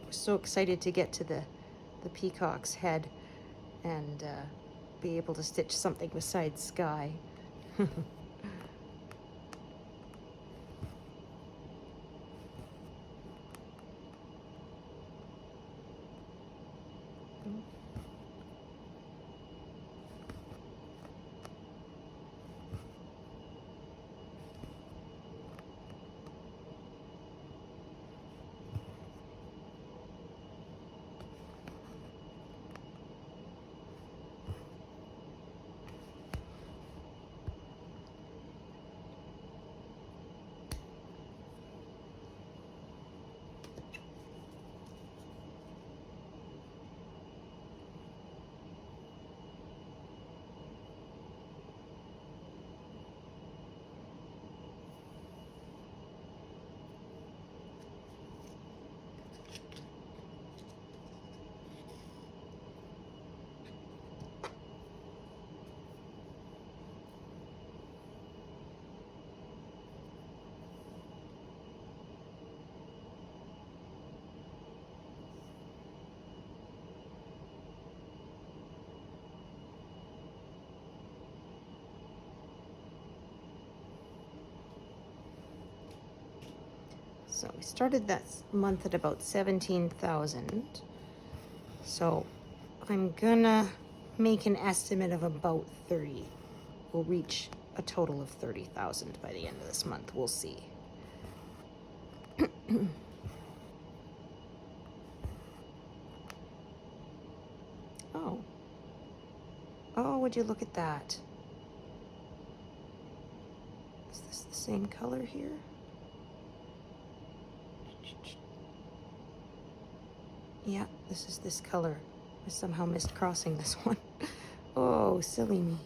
So excited to get to the peacock's head and be able to stitch something besides sky. So we started that month at about 17,000. So I'm gonna make an estimate of about 30. We'll reach a total of 30,000 by the end of this month. We'll see. Oh. Oh, would you look at that? Is this the same color here? Yeah, this is this color. I somehow missed crossing this one. Oh, silly me.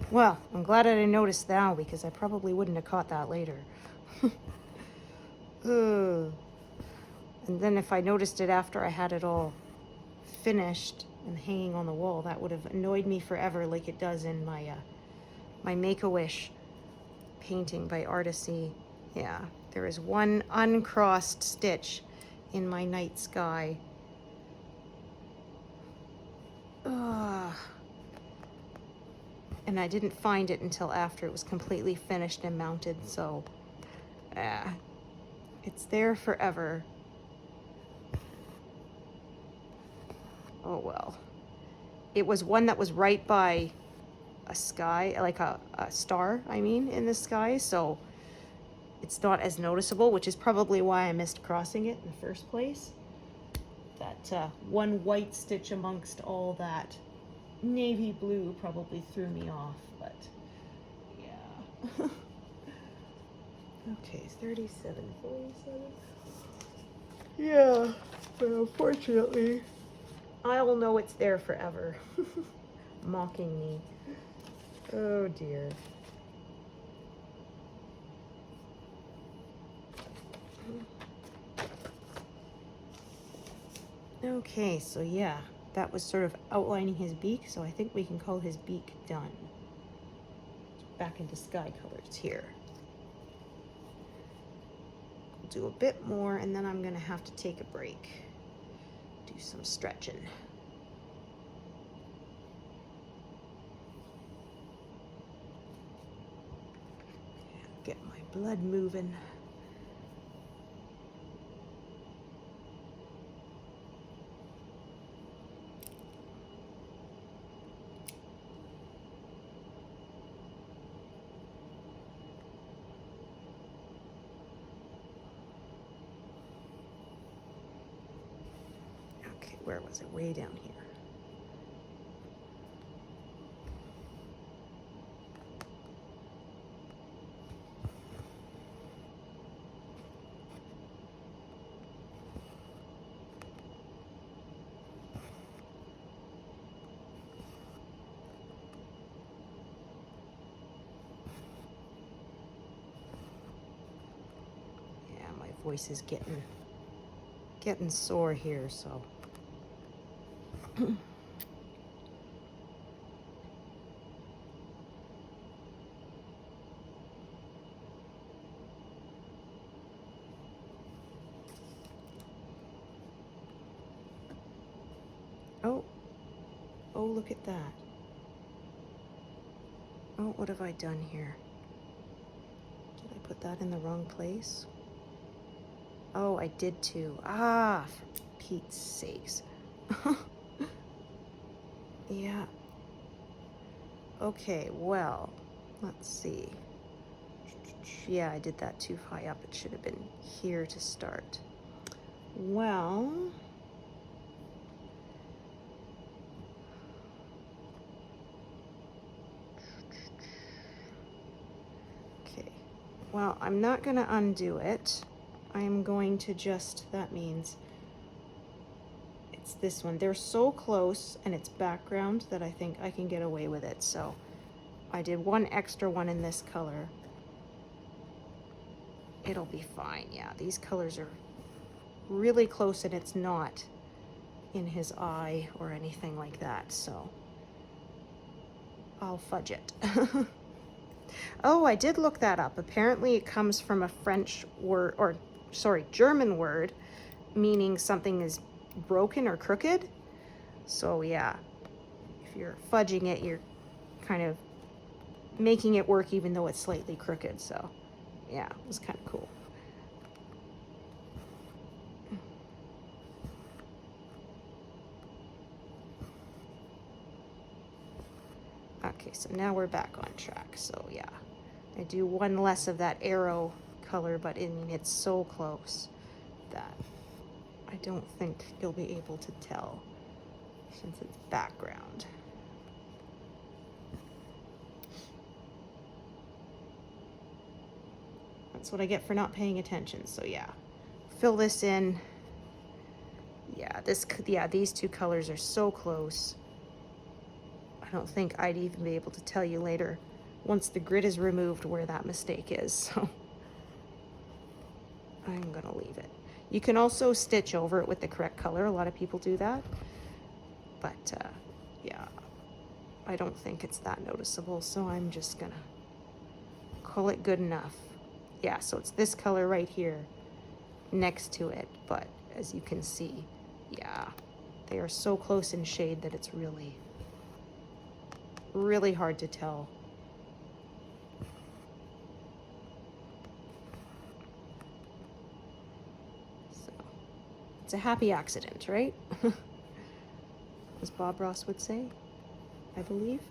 Well, I'm glad I didn't notice now because I probably wouldn't have caught that later. And then if I noticed it after I had it all finished and hanging on the wall, that would have annoyed me forever like it does in my my Make-A-Wish painting by Artisy. Yeah, there is one uncrossed stitch in my night sky. Ugh. And I didn't find it until after it was completely finished and mounted, so it's there forever. Oh well. It was one that was right by a sky, like a star, I mean, in the sky, so it's not as noticeable, which is probably why I missed crossing it in the first place. That one white stitch amongst all that navy blue probably threw me off, but yeah. Okay, 37, 47. Yeah, but unfortunately, I'll know it's there forever. Mocking me. Oh dear. Okay, so yeah, that was sort of outlining his beak, so I think we can call his beak done. Back into sky colors here. We'll do a bit more, and then I'm gonna have to take a break. Do some stretching. Get my blood moving. Okay, where was it? Way down here. Voice is getting sore here, so oh look at that. Oh, what have I done here? Did I put that in the wrong place? Oh, I did too. Ah, for Pete's sakes. Yeah. Okay, well, let's see. Yeah, I did that too high up. It should have been here to start. Well, okay. Well, I'm not going to undo it. I'm going to just, that means it's this one. They're so close and it's background that I think I can get away with it. So I did one extra one in this color. It'll be fine. Yeah, these colors are really close and it's not in his eye or anything like that. So I'll fudge it. Oh, I did look that up. Apparently it comes from a French word, or sorry, German word, meaning something is broken or crooked. So yeah, if you're fudging it, you're kind of making it work even though it's slightly crooked. So yeah, it was kind of cool. Okay, so now we're back on track. So yeah, I do one less of that arrow color, but I mean, it's so close that I don't think you'll be able to tell since it's background. That's what I get for not paying attention. So yeah, fill this in. Yeah, these two colors are so close. I don't think I'd even be able to tell you later once the grid is removed where that mistake is. So I'm gonna leave it. You can also stitch over it with the correct color. A lot of people do that, but yeah, I don't think it's that noticeable. So I'm just gonna call it good enough. Yeah, so it's this color right here next to it, but as you can see, yeah, they are so close in shade that it's really, really hard to tell. So it's a happy accident, right? As Bob Ross would say, I believe.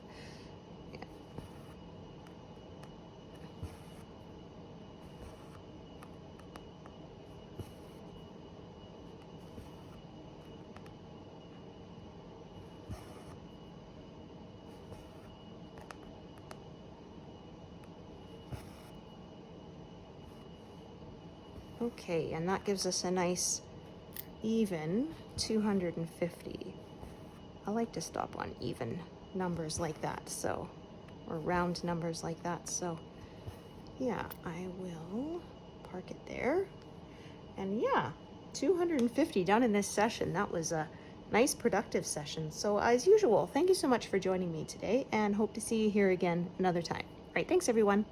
Okay, and that gives us a nice even 250. I like to stop on even numbers like that, so, or round numbers like that. So yeah, I will park it there. And yeah, 250 done in this session. That was a nice productive session. So as usual, thank you so much for joining me today, and hope to see you here again another time. All right, thanks everyone.